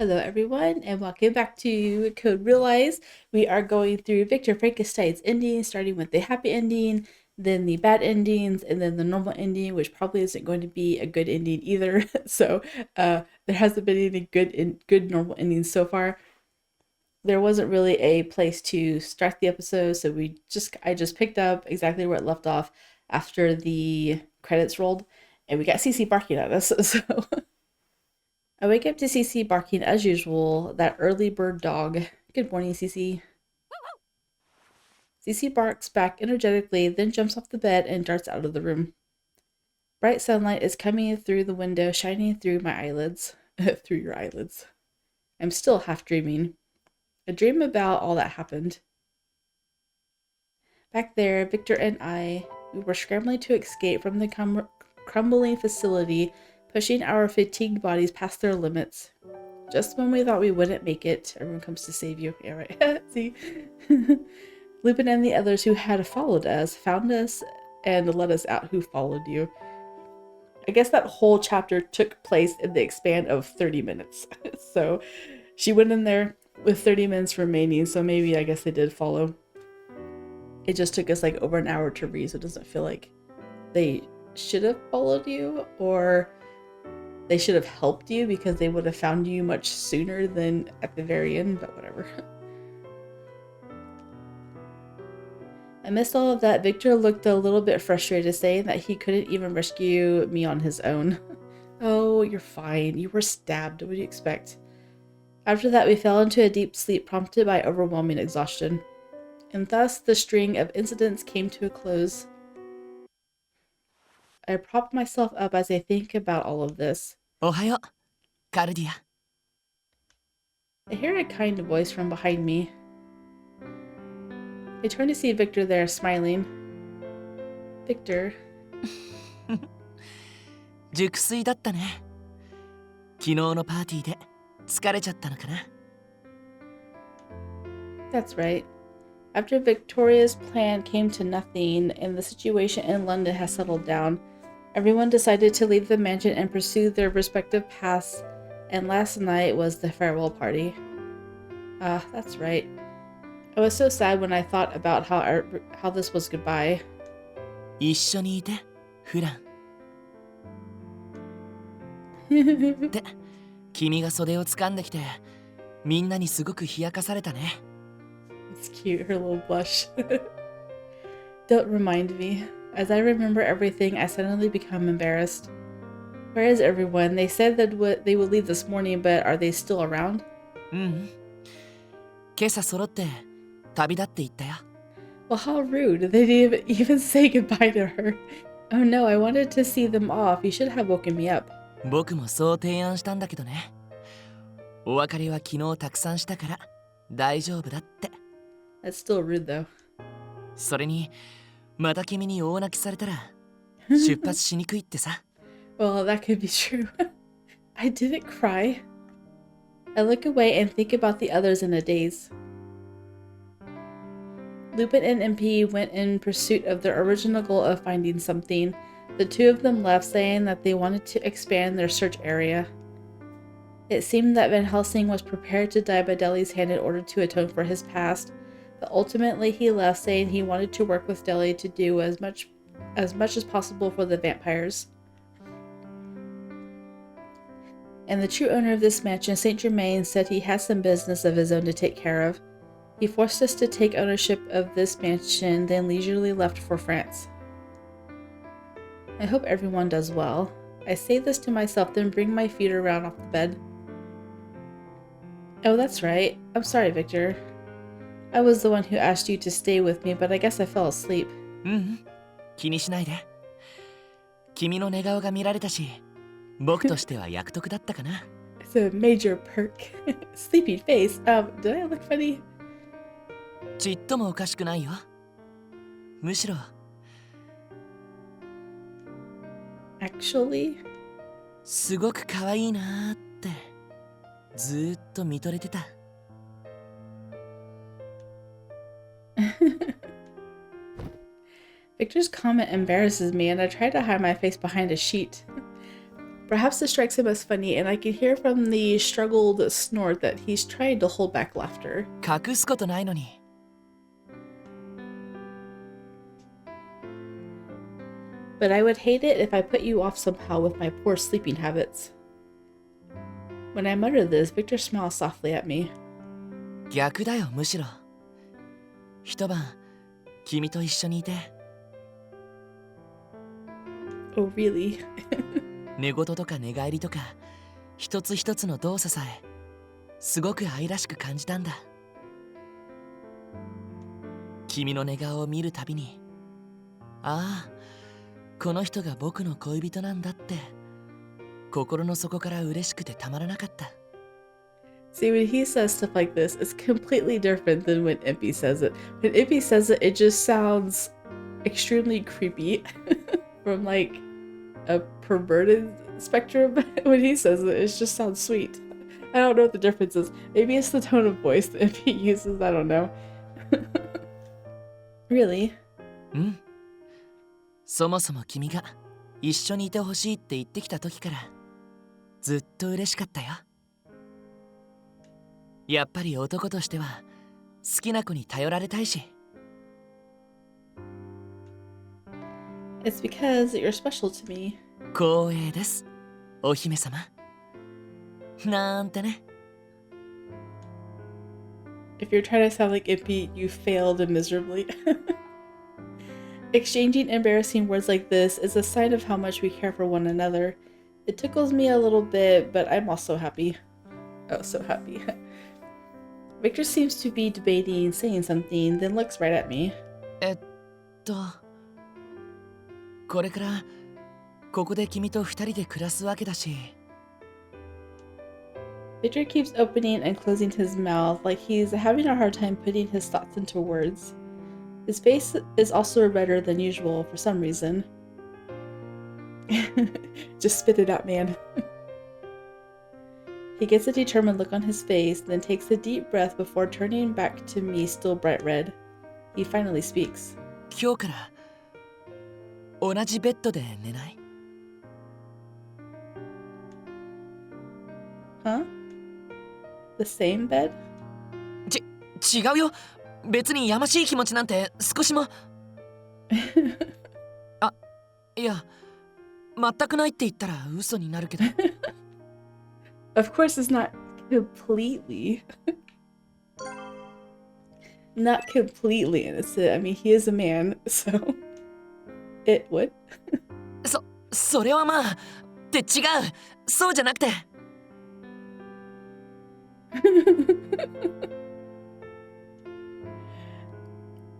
Hello, everyone, and welcome back to Code Realize. We are going through Victor Frankenstein's ending, starting with the happy ending, then the bad endings, and then the normal ending, which probably isn't going to be a good ending either. There hasn't been any good normal endings so far. There wasn't really a place to start the episode, so I just picked up exactly where it left off after the credits rolled, and we got Cece barking at us. So I wake up to Cece barking as usual, that early bird dog. Good morning, Cece. Cece barks back energetically, then jumps off the bed and darts out of the room. Bright sunlight is coming through the window, shining through my eyelids. Through your eyelids. I'm still half dreaming. A dream about all that happened. Back there, Victor and we were scrambling to escape from the crumbling facility, pushing our fatigued bodies past their limits. Just when we thought we wouldn't make it, everyone comes to save you. Yeah, right. See? Lupin and the others who had followed us found us and let us out who followed you. I guess that whole chapter took place in the span of 30 minutes. So she went in there with 30 minutes remaining, so maybe I guess they did follow. It just took us like over an hour to read, so it doesn't feel like they should have followed you, or they should have helped you because they would have found you much sooner than at the very end, but whatever. Amidst all of that, Victor looked a little bit frustrated, saying that he couldn't even rescue me on his own. Oh, you're fine. You were stabbed. What do you expect? After that, we fell into a deep sleep prompted by overwhelming exhaustion. And thus, the string of incidents came to a close. I prop myself up as I think about all of this. Ohayo, Cardia. I hear a kind voice from behind me. I turn to see Victor there, smiling. Victor. 熟睡だったね。昨日のパーティーで疲れちゃったのかな。That's right. After Victoria's plan came to nothing and the situation in London has settled down, everyone decided to leave the mansion and pursue their respective paths, and last night was the farewell party. That's right. I was so sad when I thought about how this was goodbye. 一緒にいて、フラン。で、君が袖を掴んできて、みんなにすごく冷やかされたね。It's cute, her little blush. Don't remind me. As I remember everything, I suddenly become embarrassed. Where is everyone? They said that they would leave this morning, but are they still around? 今朝揃って旅立っていったよ。Well, how rude. They didn't even say goodbye to her. Oh no, I wanted to see them off. You should have woken me up. 僕もそう提案したんだけどね。お別れは昨日たくさんしたから大丈夫だって。That's still rude though. それに、また君に大泣きされたら出発しにくいってさ。Well, that could be true. I didn't cry. I look away and think about the others in a daze. Lupin and MP went in pursuit of their original goal of finding something. The two of them left, saying that they wanted to expand their search area. It seemed that Van Helsing was prepared to die by Deli's hand in order to atone for his past, but ultimately he left, saying he wanted to work with Deli to do as much as possible for the vampires. And the true owner of this mansion, Saint Germain, said he has some business of his own to take care of. He forced us to take ownership of this mansion, then leisurely left for France. I hope everyone does well. I say this to myself, then bring my feet around off the bed. Oh, that's right. I'm sorry, Victor. I was the one who asked you to stay with me, but I guess I fell asleep. 気にしないで。君の寝顔が見られたし、僕としては役得だったかな。It's a major perk. Sleepy face. Did I look funny? ちっともおかしくないよ。むしろ。Actually? すごく可愛いなーってずーっと見とれてた。Victor's comment embarrasses me, and I try to hide my face behind a sheet. Perhaps this strikes him as funny, and I can hear from the struggled snort that he's trying to hold back laughter. 隠すことないのに。 But I would hate it if I put you off somehow with my poor sleeping habits. When I mutter this, Victor smiles softly at me. 逆だよ、むしろ。一晩、君と一緒にいて。Oh, really? 寝言とか寝返りとか、一つ一つの動作さえ、すごく愛らしく感じたんだ。君の寝顔を見るたびに、ああ、この人が僕の恋人なんだって、心の底から嬉しくてたまらなかった。See, when he says stuff like this, it's completely different than when Impy says it. When Impy says it, it just sounds extremely creepy from like a perverted spectrum. When he says it, it just sounds sweet. I don't know what the difference is. Maybe it's the tone of voice that Impy uses. I don't know. Really? うん。そもそも君が一緒にいてほしいって言ってきた時からずっと嬉しかったよ。やっぱり男としては好きな子に頼られたいし。It's because you're special to me. 光栄です、お姫様。なんてね。If you're trying to sound like Impy, you failed miserably. Exchanging embarrassing words like this is a sign of how much we care for one another. It tickles me a little bit, but I'm also happy. Oh, so happy. Victor seems to be debating saying something, then looks right at me. これからここで君と二人で暮らすわけだし。Victor keeps opening and closing his mouth like he's having a hard time putting his thoughts into words. His face is also redder than usual for some reason. Just spit it out, man. He gets a determined look on his face, then takes a deep breath before turning back to me, still bright red. He finally speaks. 今日から同じベッドで寝ない？ Huh? The same bed? 違うよ。別にやましい気持ちなんて少しも。あ、いや、全くないって言ったら嘘になるけど。Of course, it's not completely. Not completely innocent. I mean, he is a man, so. It would. それはまあ。って違う。そうじゃなくて。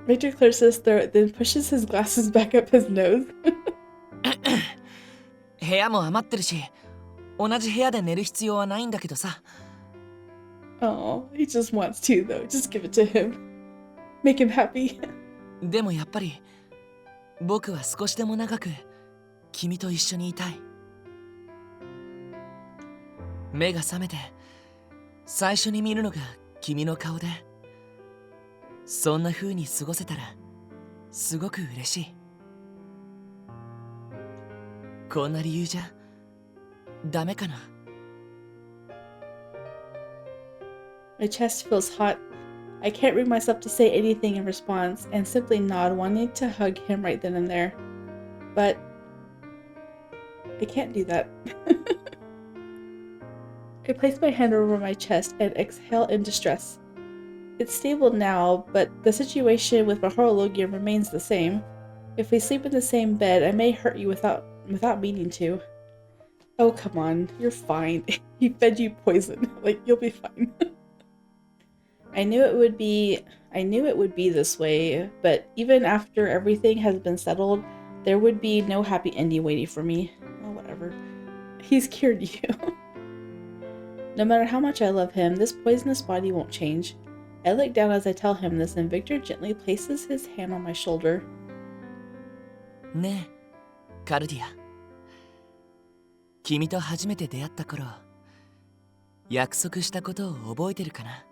Victor clears his throat, then pushes his glasses back up his nose. 部屋も余ってるし、同じ部屋で寝る必要はないんだけどさ。Oh, he just wants to, though. Just give it to him. Make him happy. でもやっぱり、僕は少しでも長く君と一緒にいたい。目が覚めて、最初に見るのが君の顔で、そんな風に過ごせたらすごく嬉しい。こんな理由じゃダメかな。My chest feels hot. I can't bring myself to say anything in response and simply nod, wanting to hug him right then and there. But I can't do that. I place my hand over my chest and exhale in distress. It's stable now, but the situation with Mahorologium remains the same. If we sleep in the same bed, I may hurt you without meaning to. Oh, come on. You're fine. He fed you poison. Like, you'll be fine. I knew it would be this way, but even after everything has been settled, there would be no happy ending waiting for me. Oh, whatever. He's cured you. No matter how much I love him, this poisonous body won't change. I look down as I tell him this, and Victor gently places his hand on my shoulder. ねえ、カルディア。君と初めて出会った頃、約束したことを覚えてるかな？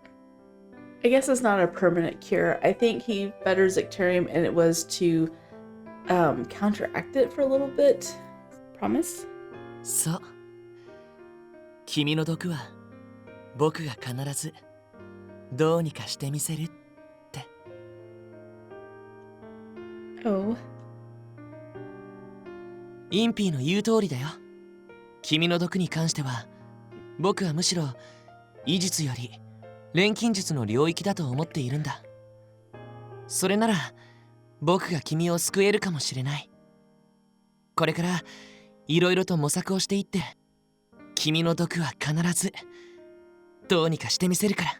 I guess it's not a permanent cure. I think he fed Zicterium and it was to counteract it for a little bit. Promise? そう。君の毒は僕が必ずどうにかしてみせるって。 Oh. インピーの言う通りだよ。君の毒に関しては僕はむしろ医術より錬金術の領域だと思っているんだ。それなら僕が君を救えるかもしれない。これからいろいろと模索をしていって君の毒は必ずどうにかしてみせるから。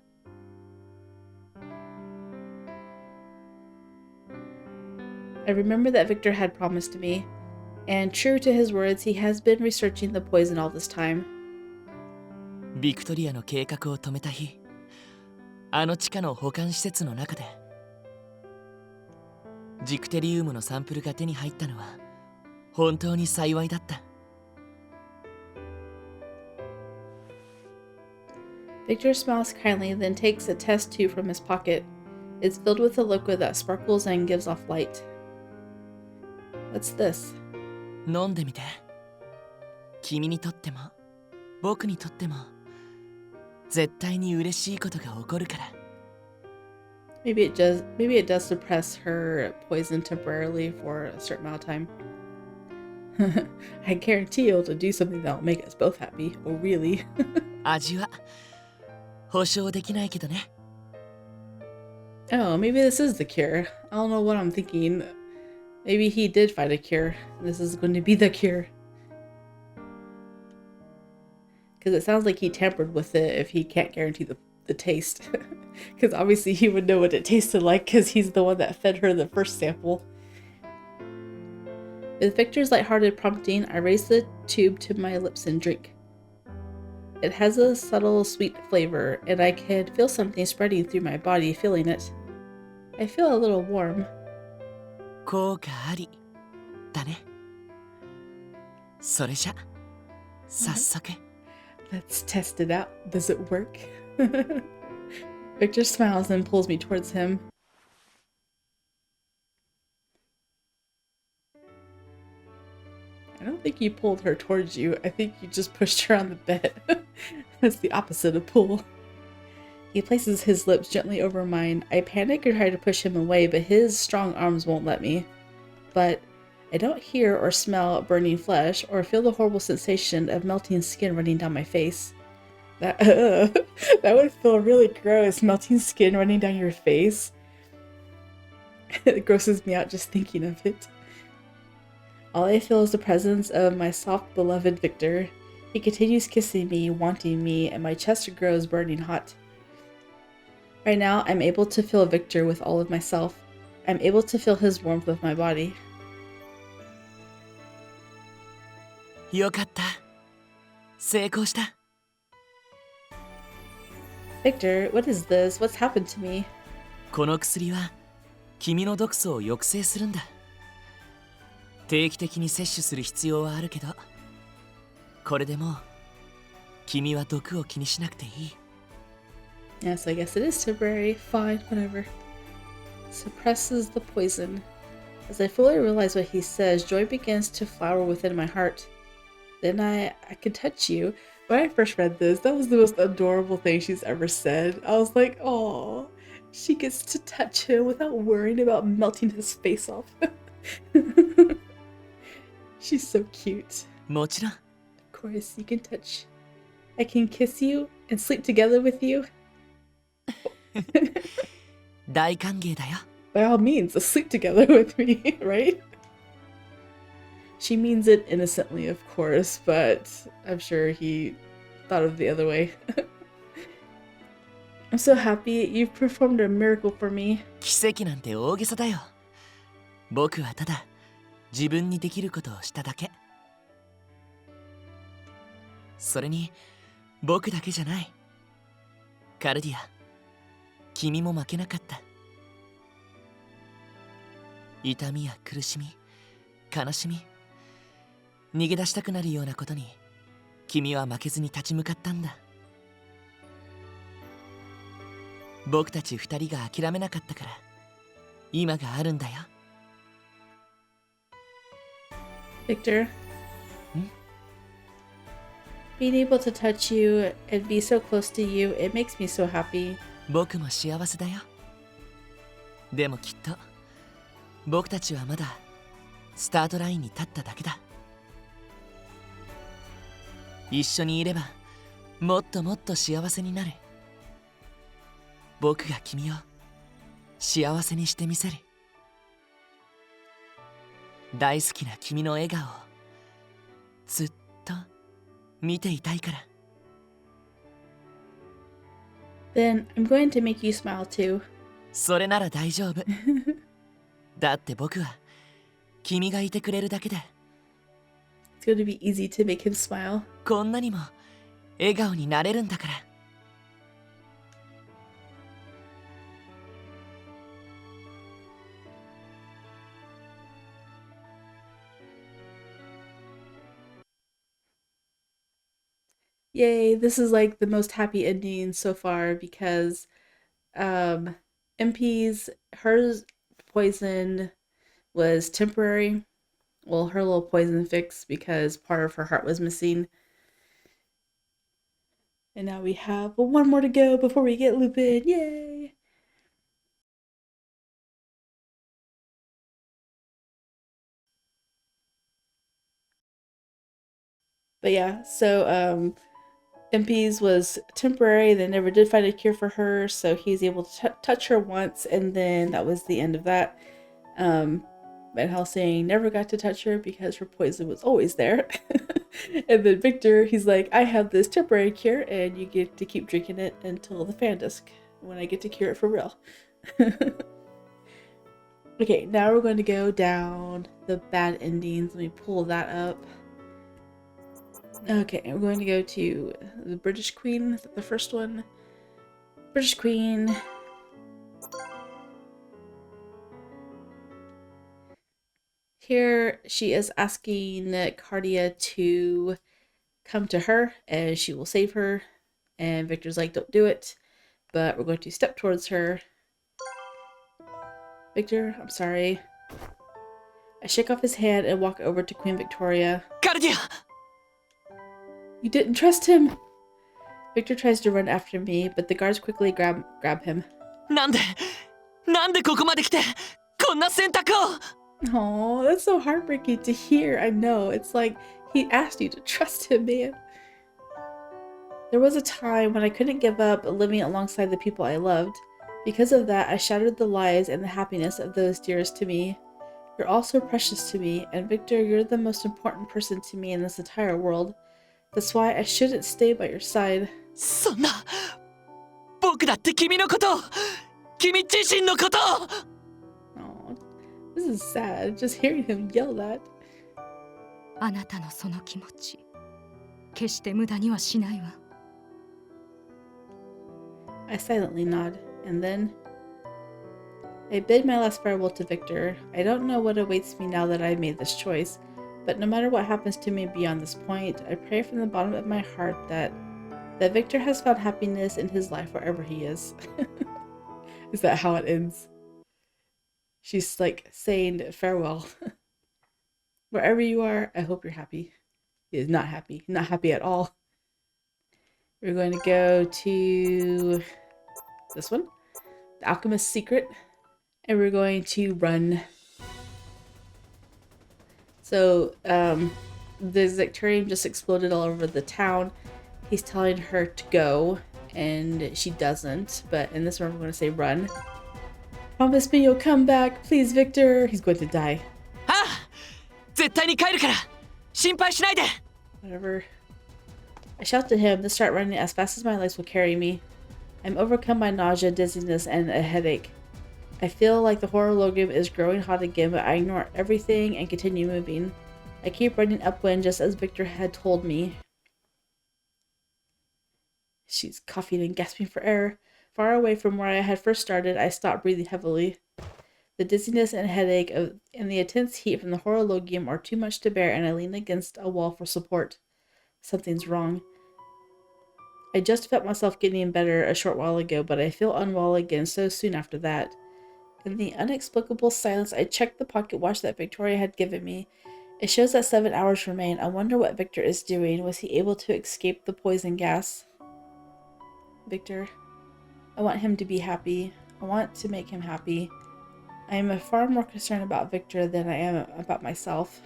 I remember that Victor had promised me, and true to his words, he has been researching the poison all this time. ビクトリアの計画を止めた日、あの地下の保管施設の中でジクテリウムのサンプルが手に入ったのは本当に幸いだった。Victor smiles kindly, then takes a test tube from his pocket. It's filled with a liquid that sparkles and gives off light. What's this? 飲んでみて。君にとっても僕にとっても絶対に嬉しいことが起こるから。Maybe it does suppress her poison temporarily for a certain amount of time. I guarantee it'll do something that'll make us both happy. Oh, really? 味は保証できないけどね。Oh, maybe this is the cure. I don't know what I'm thinking. Maybe he did find a cure. This is going to be the cure. Because it sounds like he tampered with it if he can't guarantee the taste. Because obviously he would know what it tasted like because he's the one that fed her the first sample. With Victor's lighthearted prompting, I raise the tube to my lips and drink. It has a subtle sweet flavor, and I can feel something spreading through my body, feeling it. I feel a little warm. 効果ありだね。それじゃ早速。Let's test it out. Does it work? Victor smiles and pulls me towards him. I don't think you pulled her towards you. I think you just pushed her on the bed. That's the opposite of pull. He places his lips gently over mine. I panic and try to push him away, but his strong arms won't let me. But I don't hear or smell burning flesh or feel the horrible sensation of melting skin running down my face. That would feel really gross, melting skin running down your face. It grosses me out just thinking of it. All I feel is the presence of my soft, beloved Victor. He continues kissing me, wanting me, and my chest grows burning hot. Right now, I'm able to feel Victor with all of myself. I'm able to feel his warmth with my body. よかった。成功した。Victor, what is this? What's happened to me? この薬は君の毒素を抑制するんだ。定期的に摂取する必要はあるけど、これでもう君は毒を気にしなくていい。Yes, I guess it is temporary. Fine, whatever. Suppresses the poison. As I fully realize what he says, joy begins to flower within my heart. Then I can touch you. When I first read this, that was the most adorable thing she's ever said. I was like, oh, she gets to touch him without worrying about melting his face off. She's so cute. もちろん。Of course, you can touch. I can kiss you and sleep together with you. 大歓迎だよ。By all means, sleep together with me, right? She means it innocently, of course, but I'm sure he thought of the other way. I'm so happy you've performed a miracle for me. 奇跡なんて大げさだよ。僕はただ自分にできることをしただけ。それに僕だけじゃない。カルディア、君も負けなかった。痛みや苦しみ、悲しみ、逃げ出したくなるようなことに君は負けずに立ち向かったんだ。僕たち二人が諦めなかったから今があるんだよ。Victor, Being able to touch you and be so close to you, it makes me so happy. 僕も幸せだよ。でもきっと僕たちはまだスタートラインに立っただけだ。一緒にいればもっともっと幸せになる。僕が君を幸せにしてみせる。大好きな君の笑顔をずっと見ていたいから。Then I'm going to make you smile too. それなら大丈夫。だって僕は君がいてくれるだけで It's going to be easy to make him smile. こんなにも笑顔になれるんだから。Yay, this is like the most happy ending so far because MP's her poison was temporary. Well, her little poison fix because part of her heart was missing. And now we have one more to go before we get Lupin. Yay! But yeah, so MP's was temporary. They never did find a cure for her, so he's able to touch her once, and then that was the end of that. Van Helsing never got to touch her because her poison was always there. And then Victor, he's like, I have this temporary cure, and you get to keep drinking it until the fan disc, when I get to cure it for real. Okay, now we're going to go down the bad endings. Let me pull that up. Okay, we're going to go to the British Queen. Is that the first one? British Queen. Here, she is asking Cardia to come to her, and she will save her. And Victor's like, don't do it. But we're going to step towards her. Victor, I'm sorry. I shake off his hand and walk over to Queen Victoria. Cardia! You didn't trust him! Victor tries to run after me, but the guards quickly grab him. なんでここまで来てこんな選択を Oh, that's so heartbreaking to hear. I know. It's like he asked you to trust him, man. There was a time when I couldn't give up living alongside the people I loved. Because of that, I shattered the lives and the happiness of those dearest to me. You're all so precious to me, and Victor, you're the most important person to me in this entire world. That's why I shouldn't stay by your side. そんな僕だって君のこと君自身のこと Oh, this is sad. Just hearing him yell that. あなたのその気持ち、決して無駄にはしないわ。I silently nod, and then I bid my last farewell to Victor. I don't know what awaits me now that I've made this choice, but no matter what happens to me beyond this point, I pray from the bottom of my heart that Victor has found happiness in his life wherever he is. Is that how it ends? She's like saying farewell. Wherever you are, I hope you're happy. He is not happy. Not happy at all. We're going to go to this one, The Alchemist's Secret, and we're going to run. So, the Zectarium just exploded all over the town. He's telling her to go, and she doesn't, but in this one we're going to say run. Promise me you'll come back, please, Victor. He's going to die. ああ絶対に帰るから心配しないで Whatever. I shout to him to start running as fast as my legs will carry me. I'm overcome by nausea, dizziness, and a headache. I feel like the horror logo is growing hot again, but I ignore everything and continue moving. I keep running upwind just as Victor had told me. She's coughing and gasping for air. Far away from where I had first started, I stopped breathing heavily. The dizziness and headache and the intense heat from the horologium are too much to bear, and I lean against a wall for support. Something's wrong. I just felt myself getting better a short while ago, but I feel unwell again so soon after that. In the inexplicable silence, I checked the pocket watch that Victoria had given me. It shows that 7 hours remain. I wonder what Victor is doing. Was he able to escape the poison gas? Victor, I want him to be happy. I want to make him happy. I am far more concerned about Victor than I am about myself.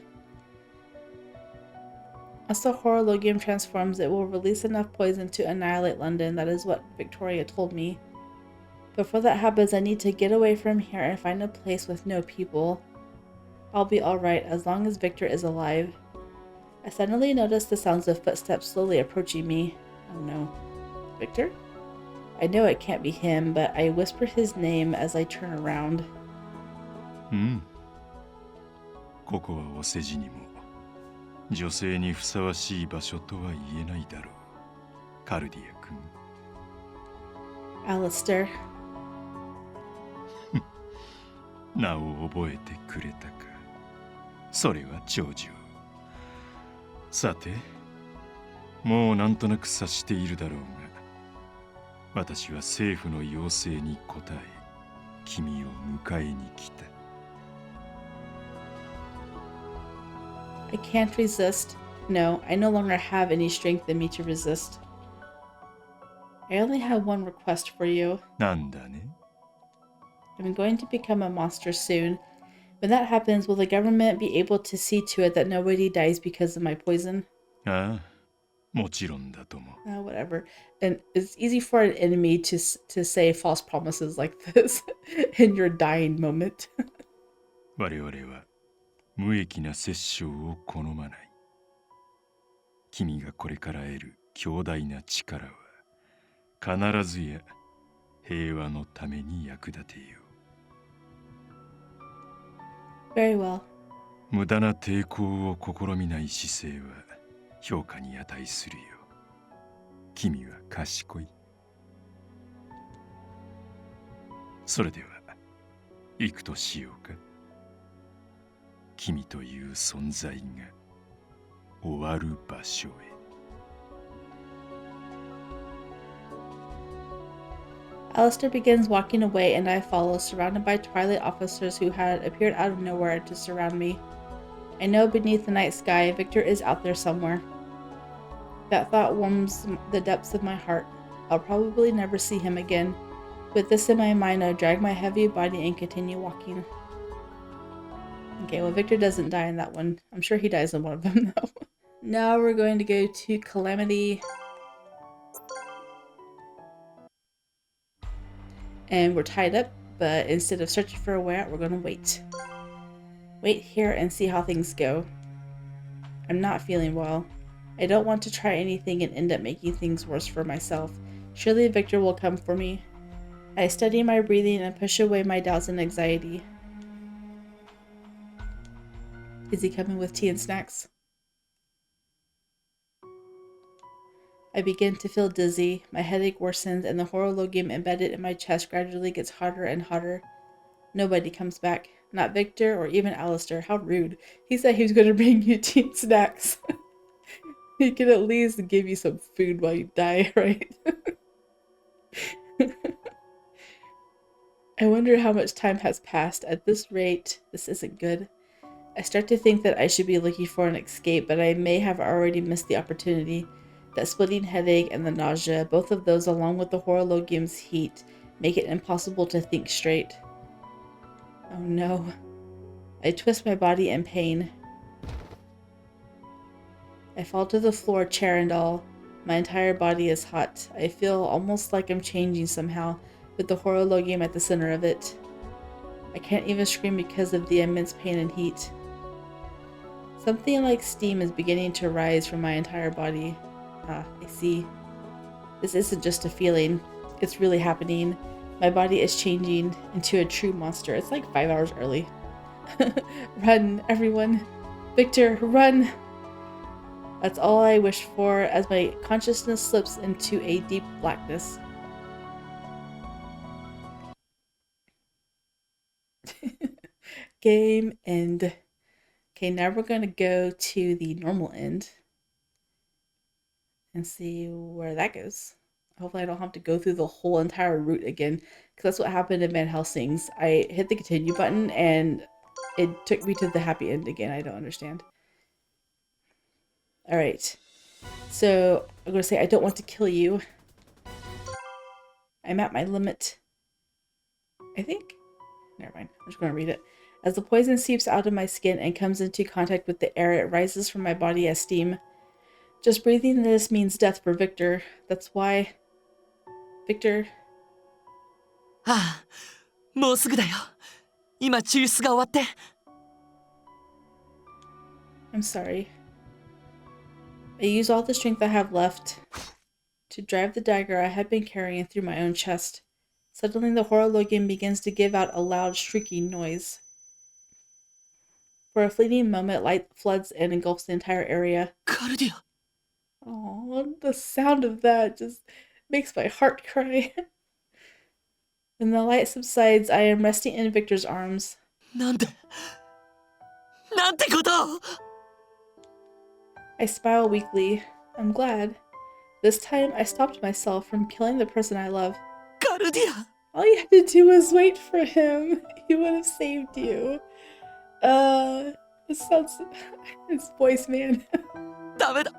As the horologium transforms, it will release enough poison to annihilate London. That is what Victoria told me. Before that happens, I need to get away from here and find a place with no people. I'll be alright as long as Victor is alive. I suddenly noticed the sounds of footsteps slowly approaching me. Oh no. Victor? I know it can't be him, but I whisper his name as I turn around. ここはお世辞にも女性にふさわしい場所とは言えないだろう。カルディア君。Alistair. 名を覚えてくれたか。それは長寿。さて、もうなんとなく察しているだろうが、私は政府の要請に応え、君を迎えに来た。I can't resist. No, I no longer have any strength in me to resist. I only have one request for you. なんだね。I'm going to become a monster soon. When that happens, will the government be able to see to it that nobody dies because of my poison? ああ、もちろんだとも。Whatever. And it's easy for an enemy to say false promises like this in your dying moment. 我々は無益な殺生を好まない。君がこれから得る強大な力は必ずや平和のために役立てよう。Very well. 無駄な抵抗を試みない姿勢は評価に値するよ。君は賢い。それでは行くとしようか。君という存在が終わる場所へ。Alistair begins walking away and I follow, surrounded by Twilight officers who had appeared out of nowhere to surround me. I know beneath the night sky, Victor is out there somewhere. That thought warms the depths of my heart. I'll probably never see him again. With this in my mind, I drag my heavy body and continue walking. Okay, well, Victor doesn't die in that one. I'm sure he dies in one of them, though. Now we're going to go to Calamity. And we're tied up, but instead of searching for a way out, we're going to wait. Wait here and see how things go. I'm not feeling well. I don't want to try anything and end up making things worse for myself. Surely Victor will come for me. I study my breathing and push away my doubts and anxiety. Is he coming with tea and snacks? I begin to feel dizzy, my headache worsens, and the horologium embedded in my chest gradually gets hotter and hotter. Nobody comes back. Not Victor or even Alistair. How rude. He said he was going to bring you tea and snacks. He could at least give you some food while you die, right? I wonder how much time has passed. At this rate, this isn't good. I start to think that I should be looking for an escape, but I may have already missed the opportunity. That splitting headache and the nausea, both of those along with the horologium's heat, make it impossible to think straight. Oh no. I twist my body in pain. I fall to the floor, chair and all. My entire body is hot. I feel almost like I'm changing somehow, with the horologium at the center of it. I can't even scream because of the immense pain and heat. Something like steam is beginning to rise from my entire body. Ah, I see. This isn't just a feeling. It's really happening. My body is changing into a true monster. It's like 5 hours early. Run, everyone. Victor, run! That's all I wish for as my consciousness slips into a deep blackness. Game end. Okay, now we're going to go to the normal end and see where that goes. Hopefully I don't have to go through the whole entire route again, because that's what happened in Van Helsing's. I hit the continue button and it took me to the happy end again. I don't understand. All right. So I'm going to say I don't want to kill you. I'm at my limit. I think. Never mind. I'm just going to read it. As the poison seeps out of my skin and comes into contact with the air, it rises from my body as steam. Just breathing this means death for Victor. That's why... Victor... ああ、もうすぐだよ。今抽出が終わって。I'm sorry. I use all the strength I have left to drive the dagger I had been carrying through my own chest. Suddenly the Horologium begins to give out a loud shrieking noise. For a fleeting moment, light floods and engulfs the entire area. カルディア。 Oh, the sound of that just makes my heart cry. When the light subsides, I am resting in Victor's arms. なんてこと。 I smile weakly. I'm glad. This time, I stopped myself from killing the person I love. カルディア。 All you had to do was wait for him. He would have saved you. This sounds... His voice, man. ダメだ。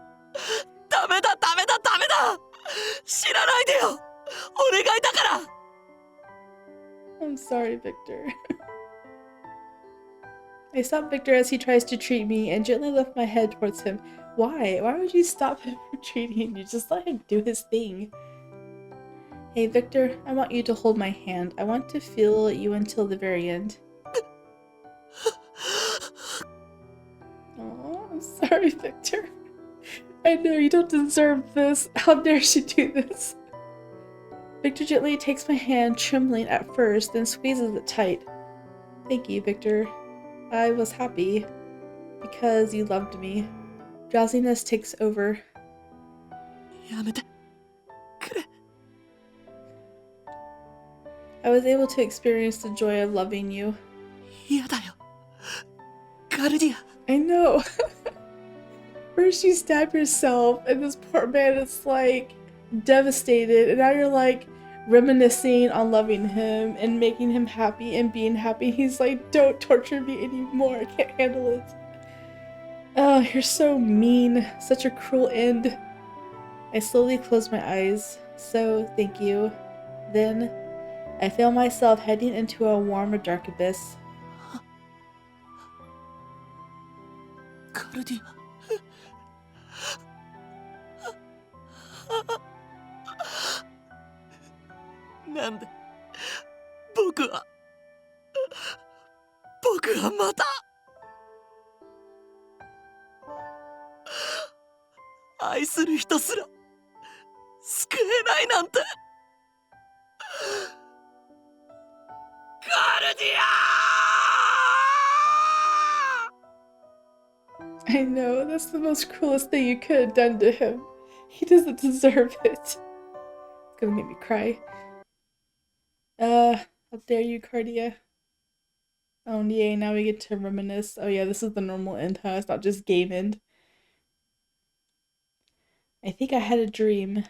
知らないでよ。お願いだから。 I'm sorry, Victor. I stop Victor as he tries to treat me and gently lift my head towards him. Why? Why would you stop him from treating you? Just let him do his thing. Hey, Victor, I want you to hold my hand. I want to feel you until the very end. Oh, I'm sorry, Victor. I know you don't deserve this. How dare she do this? Victor gently takes my hand, trembling at first, then squeezes it tight. Thank you, Victor. I was happy because you loved me. Drowsiness takes over. やめてくれ。 I was able to experience the joy of loving you. 嫌だよ。カルディア。 I know. First you stab yourself, and this poor man is like devastated, and now you're like reminiscing on loving him and making him happy and being happy. He's like, don't torture me anymore. I can't handle it. Oh, you're so mean. Such a cruel end. I slowly close my eyes. So, thank you. Then, I feel myself heading into a warm or dark abyss. カルディア。 なんで僕はまた愛する人すら救えないなんて。カルディア I know, that's the most cruelest thing you could have done to him. He doesn't deserve it. It's gonna make me cry. How dare you, Cardia? Oh yay, now we get to reminisce. Oh yeah, this is the normal end, huh? It's not just game end. I think I had a dream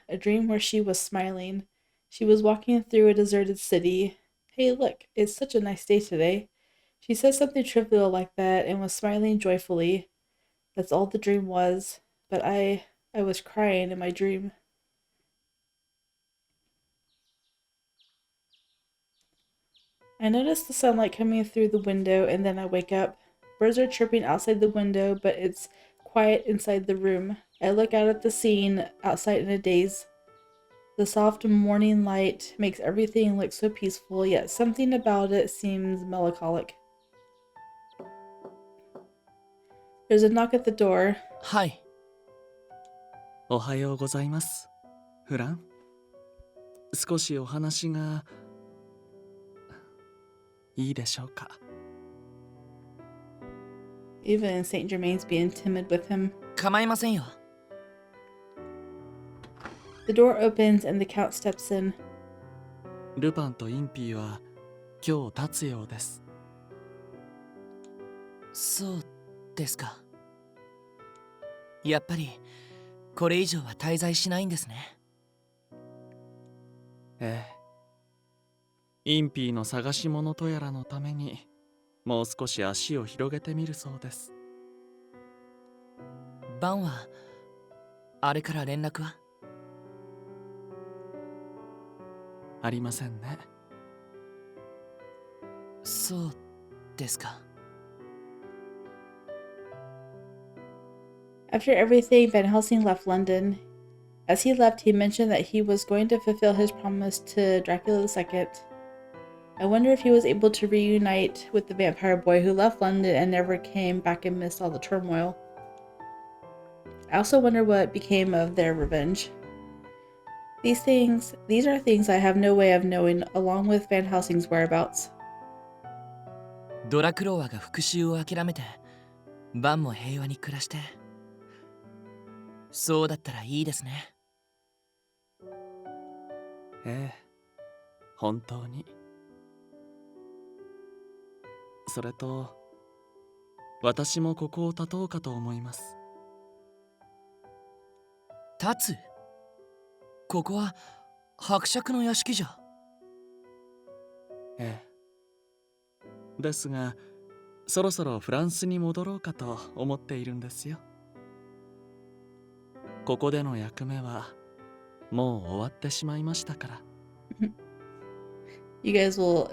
where she was smiling. She was walking through a deserted city. Hey look, it's such a nice day today. She said something trivial like that and was smiling joyfully. That's all the dream was, but I was crying in my dream. I notice the sunlight coming through the window and then I wake up. Birds are chirping outside the window, but it's quiet inside the room. I look out at the scene outside in a daze. The soft morning light makes everything look so peaceful, yet something about it seems melancholic. There's a knock at the door. はい。おはようございます。フラン。少しお話がいいでしょうか。Even Saint Germain's being timid with him. 構いませんよ。 The door opens and the Count steps in. ルパンとインピーは今日立つようです。そうですか。やっぱりこれ以上は滞在しないんですね。ええ。インピーの探し物とやらのためにもう少し足を広げてみるそうです。バンはあれから連絡は？ありませんね。そうですか。 After everything, Van Helsing left London. As he left, he mentioned that he was going to fulfill his promise to Dracula II. I wonder if he was able to reunite with the vampire boy who left London and never came back and missed all the turmoil. I also wonder what became of their revenge. These are things I have no way of knowing, along with Van Helsing's whereabouts. ドラクロワが復讐を諦めてバンも平和に暮らして、そうだったらいいですね。ええ、本当に。それと、私もここを立とうかと思います。立つ？ここは伯爵の屋敷じゃ。ええ。ですが、そろそろフランスに戻ろうかと思っているんですよ。ここでの役目はもう終わってしまいましたから。You guys will,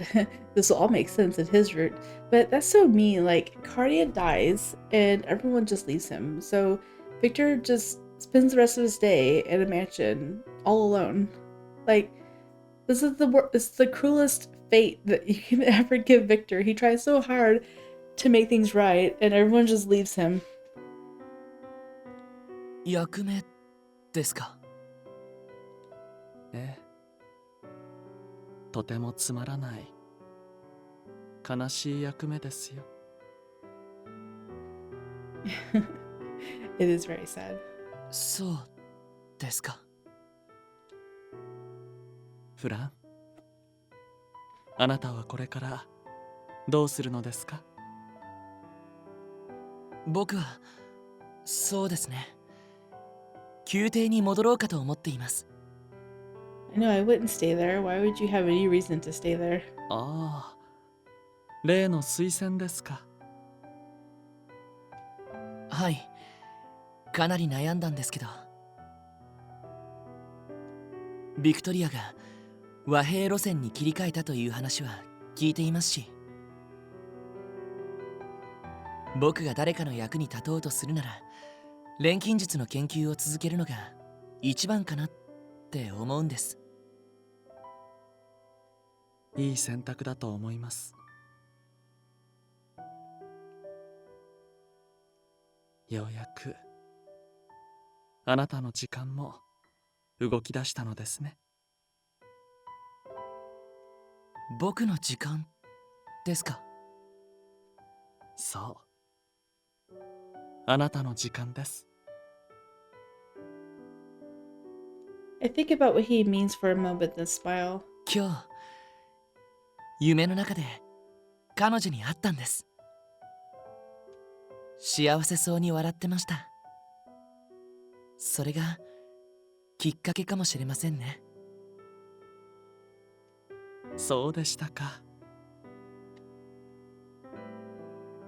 this will all make sense in his route, but that's so mean. Like, Cardia dies and everyone just leaves him. So Victor just spends the rest of his day in a mansion all alone. Like, this is the cruelest fate that you can ever give Victor. He tries so hard to make things right and everyone just leaves him. 役目ですか？ええ。とてもつまらない、悲しい役目ですよ。It is very sad. そうですか。フラン、あなたはこれからどうするのですか？僕はそうですね、宮廷に戻ろうかと思っています。I know I wouldn't stay there. Why would you have any reason to stay there? ああ、例の推薦ですか。はい、かなり悩んだんですけど、ビクトリアが和平路線に切り替えたという話は聞いていますし、僕が誰かの役に立とうとするなら錬金術の研究を続けるのが一番かなって思うんです。いい選択だと思います。ようやくあなたの時間も動き出したのですね。僕の時間ですか？そう、あなたの時間です。I think about what he means for a moment, then smile. 今日夢の中で彼女に会ったんです。幸せそうに笑ってました。それがきっかけかもしれませんね。そうでしたか。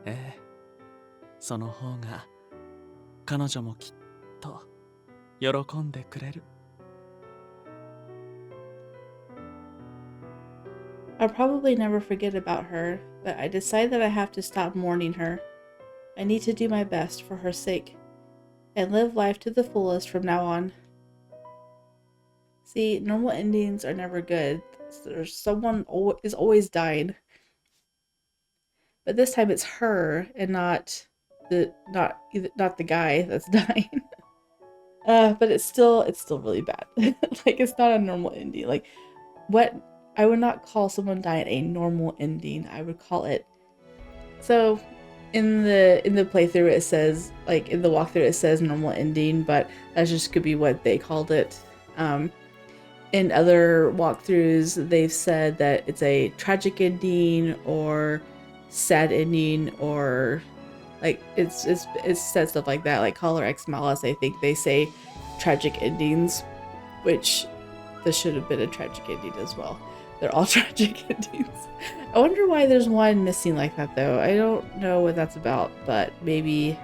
ええ、その方が彼女もきっと喜んでくれる。I'll probably never forget about her, but I decide that I have to stop mourning her. I need to do my best for her sake and live life to the fullest from now on. See, normal endings are never good. There's someone is always dying. But this time it's her and not the guy that's dying. But it's still really bad. Like, it's not a normal ending. Like, what I would not call someone dying a normal ending. I would call it, so in the playthrough it says, like in the walkthrough it says normal ending, but that just could be what they called it. In other walkthroughs they've said that it's a tragic ending or sad ending, or like it's said stuff like that. Like Color X Malice, I think they say tragic endings, which this should have been a tragic ending as well. They're all tragic endings. I wonder why there's one missing like that though. I don't know what that's about, but maybe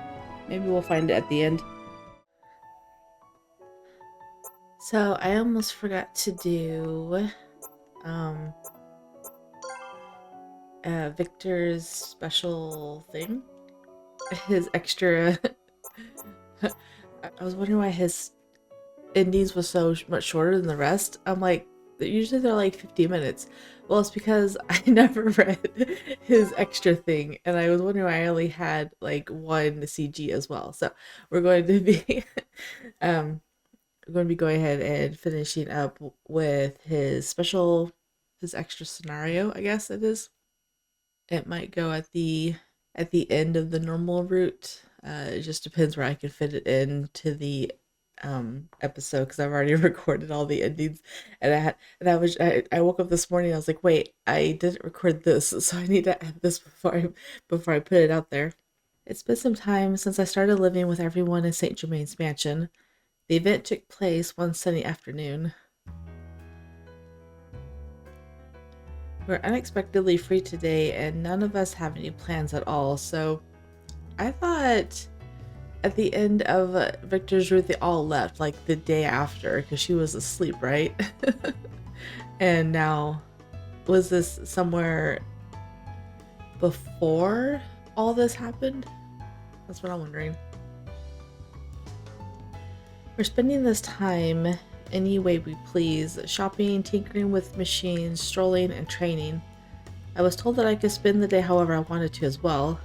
we'll find it at the end. So I almost forgot to do um Victor's special thing. His extra I was wondering why his endings was so much shorter than the rest. I'm like, usually they're like 50 minutes. Well, it's because I never read his extra thing, and I was wondering why I only had like one CG as well. So we're going to be um we're going to be going ahead and finishing up with his extra scenario, I guess it is. It might go at the end of the normal route. It just depends where I can fit it into the episode because I've already recorded all the endings, and I woke up this morning. I was like, wait, I didn't record this, so I need to add this before I put it out there. It's been some time since I started living with everyone in Saint Germain's mansion. The event took place one sunny afternoon. We're unexpectedly free today, and none of us have any plans at all, so I thought at the end of Victor's route, they all left, like the day after, because she was asleep, right? And now, was this somewhere before all this happened? That's what I'm wondering. We're spending this time any way we please, shopping, tinkering with machines, strolling, and training. I was told that I could spend the day however I wanted to as well.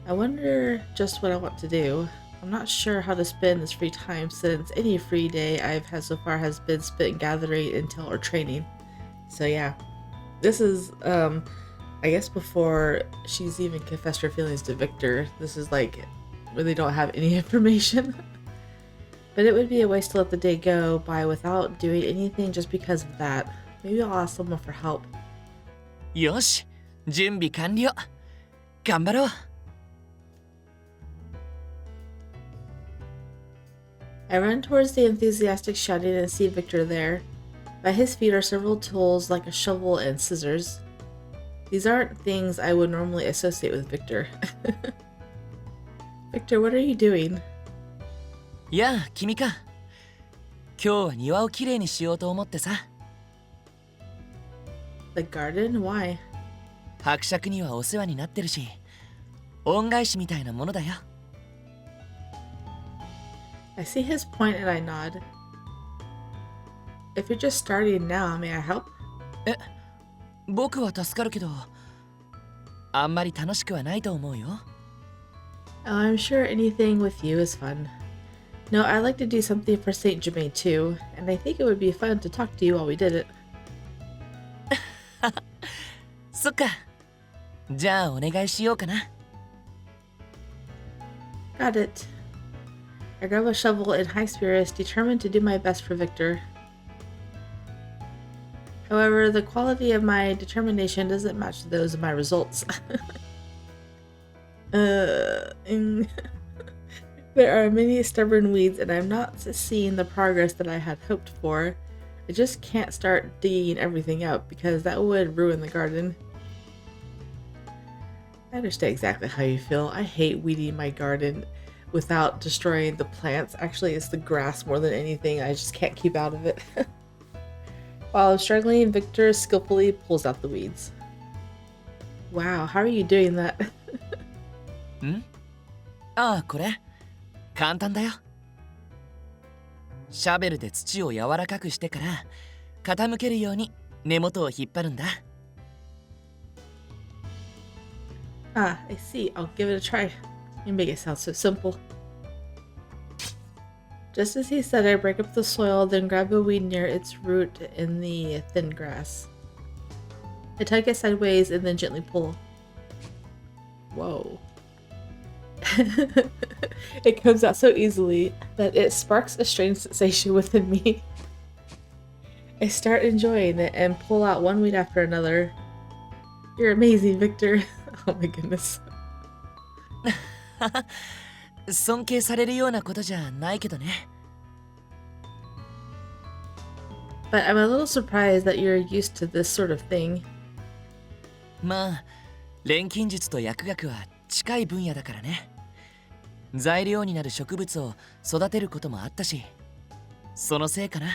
I wonder just what I want to do. I'm not sure how to spend this free time since any free day I've had so far has been spent gathering intel or training. So yeah, this is I guess before she's even confessed her feelings to Victor. This is like really don't have any information. But it would be a waste to let the day go by without doing anything just because of that. Maybe I'll ask someone for help. よし、準備完了。頑張ろう。I run towards the enthusiastic shouting and see Victor there. By his feet are several tools like a shovel and scissors. These aren't things I would normally associate with Victor. Victor, what are you doing? やあ、君か。今日は庭をきれいにしようと思ってさ。The garden? Why? 伯爵にはお世話になってるし、恩返しみたいなものだよ。I see his point and I nod. If you're just starting now, may I help? 僕は助かるけど、あんまり楽しくはないと思うよ。Oh, I'm sure anything with you is fun. No, I'd like to do something for Saint Germain too, and I think it would be fun to talk to you while we did it. そっか。じゃあお願いしようかな。Got it. I grab a shovel in high spirits, determined to do my best for Victor. However, the quality of my determination doesn't match those of my results. There are many stubborn weeds, and I'm not seeing the progress that I had hoped for. I just can't start digging everything up because that would ruin the garden. I understand exactly how you feel. I hate weeding my garden without destroying the plants. Actually, it's the grass more than anything. I just can't keep out of it. While I'm struggling, Victor skillfully pulls out the weeds. Wow, how are you doing that? ん？ああ、これ簡単だよ。シャベルで土を柔らかくしてから傾けるように根元を引っ張るんだ。Ah, I see. I'll give it a try. You make it sound so simple. Just as he said, I break up the soil, then grab a weed near its root in the thin grass. I tug it sideways and then gently pull. Whoa. It comes out so easily that it sparks a strange sensation within me. I start enjoying it and pull out one weed after another. You're amazing, Victor. Oh my goodness. 尊敬されるようなことじゃないけどね。But I'm a little surprised that you're used to this sort of thing. まあ、錬金術と薬学は近い分野だからね。材料になる植物を育てることもあったし。そのせいかな。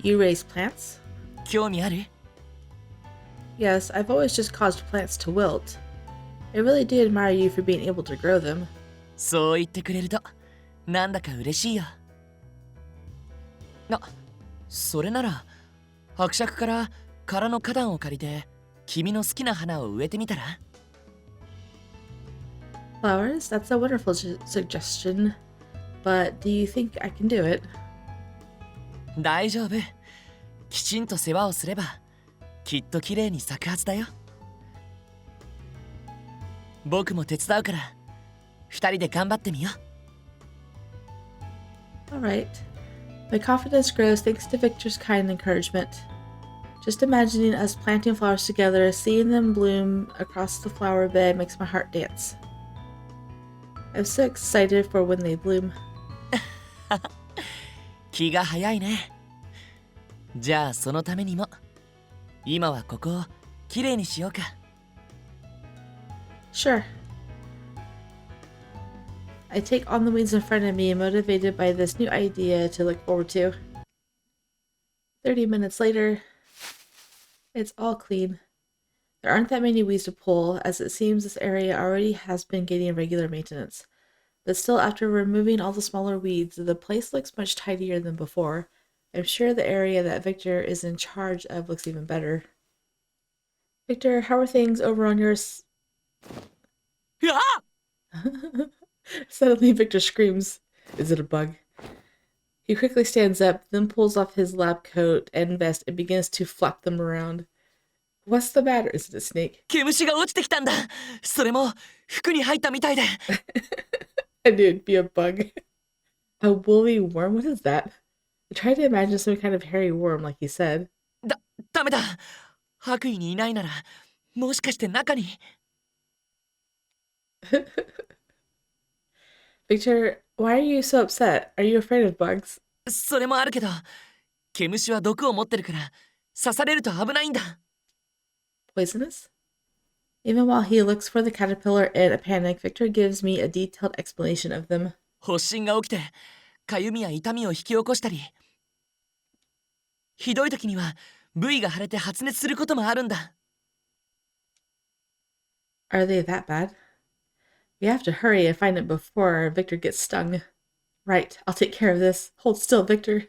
You raise plants? 興味ある？ Yes, I've always just caused plants to wilt. I really do admire you for being able to grow them. そう言ってくれるとなんだか嬉しいよ。それなら伯爵から空の花壇を借りて君の好きな花を植えてみたら？ Flowers? That's a wonderful suggestion. But do you think I can do it? 大丈夫。きちんと世話をすればきっと綺麗に咲くはずだよ。僕も手伝うから二人で頑張ってみよう。 Alright. My confidence grows thanks to Victor's kind encouragement. Just imagining us planting flowers together, seeing them bloom across the flower bed makes my heart dance. I'm so excited for when they bloom. 気が早いね。じゃあそのためにも今はここをきれいにしようか。 Sure. I take on the weeds in front of me, motivated by this new idea to look forward to. 30 minutes later, it's all clean. There aren't that many weeds to pull, as it seems this area already has been getting regular maintenance. But still, after removing all the smaller weeds, the place looks much tidier than before. I'm sure the area that Victor is in charge of looks even better. Victor, how are things over on yours? うわっ Suddenly, Victor screams. Is it a bug? He quickly stands up, then pulls off his lab coat and vest and begins to flap them around. What's the matter? Is it a snake? 毛虫が落ちてきたんだ。それも服に入ったみたいで。 I knew it'd be a bug. A woolly worm? What is that? I tried to imagine some kind of hairy worm, like he said. ダメだ。白衣にいないならもしかして中に。 Victor, why are you so upset? Are you afraid of bugs? それもあるけど毛虫は毒を持ってるから刺されると危ないんだ。 Poisonous? Even while he looks for the caterpillar in a panic, Victor gives me a detailed explanation of them. 発疹が起きてかゆみや痛みを引き起こしたりひどい時には部位が腫れて発熱することもあるんだ。 Are they that bad? We have to hurry and find it before Victor gets stung. Right, I'll take care of this. Hold still, Victor.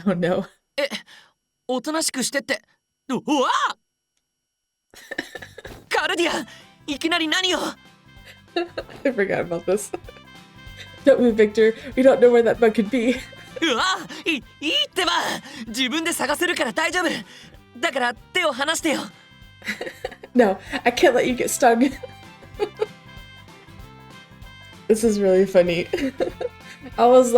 Oh no. おとなしくしてって。うわっカルディアいきなり何を。 I forgot about this. Don't move, Victor. We don't know where that bug could be. うわいいってば自分で探せるから大丈夫だから手を離してよ。 No, I can't let you get stung. This is really funny. I was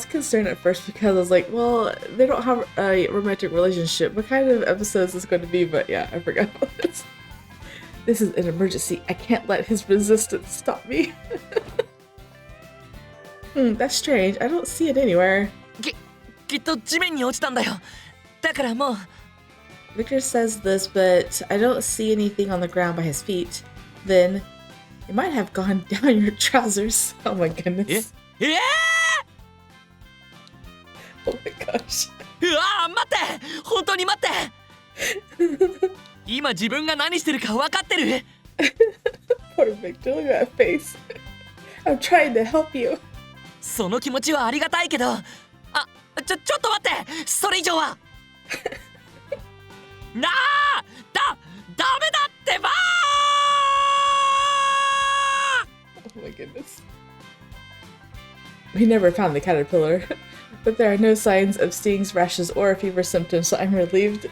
concerned at first because I was like, well, they don't have a romantic relationship. What kind of episode is this going to be? But yeah, I forgot about this. This is an emergency. I can't let his resistance stop me. That's strange. I don't see it anywhere. きっと地面に落ちたんだよ。だからもう。 Victor says this, but I don't see anything on the ground by his feet. Then, it might have gone down your trousers. Oh my goodness. え Oh my gosh. うわ待って本当に待って今自分が何してるか分かってる。 Poor Victor, look at that face. I'm trying to help you. その気持ちはありがたいけどちょっと待ってそれ以上はなあダメだってば Oh my goodness. We never found the caterpillar, but there are no signs of stings, rashes, or fever symptoms, so I'm relieved.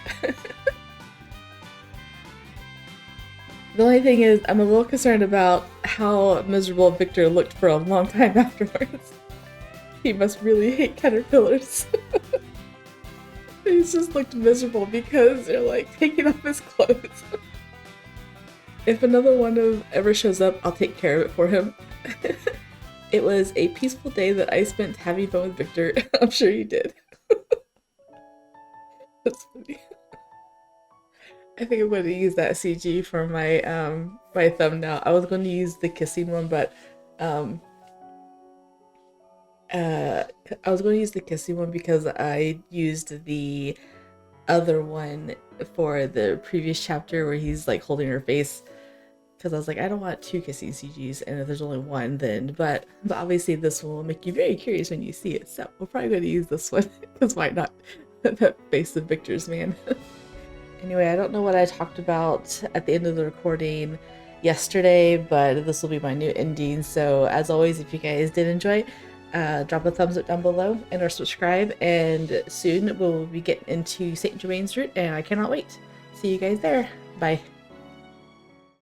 The only thing is, I'm a little concerned about how miserable Victor looked for a long time afterwards. He must really hate caterpillars. He's just looked miserable because they're like taking off his clothes. If another one ever shows up, I'll take care of it for him. It was a peaceful day that I spent having fun with Victor. I'm sure you did. That's funny. I think I'm going to use that CG for my my thumbnail. I was going to use the kissing one, but I was going to use the kissing one because I used the other one for the previous chapter where he's like holding her face. Because I was like, I don't want two kissing CGs, and if there's only one, then. But obviously, this one will make you very curious when you see it. So we're probably going to use this one because why not? That face of Victor's man. Anyway, I don't know what I talked about at the end of the recording yesterday, but this will be my new ending. So as always, if you guys did enjoy, drop a thumbs up down below and or subscribe. And soon we'll be getting into Saint Germain's route, and I cannot wait. See you guys there. Bye.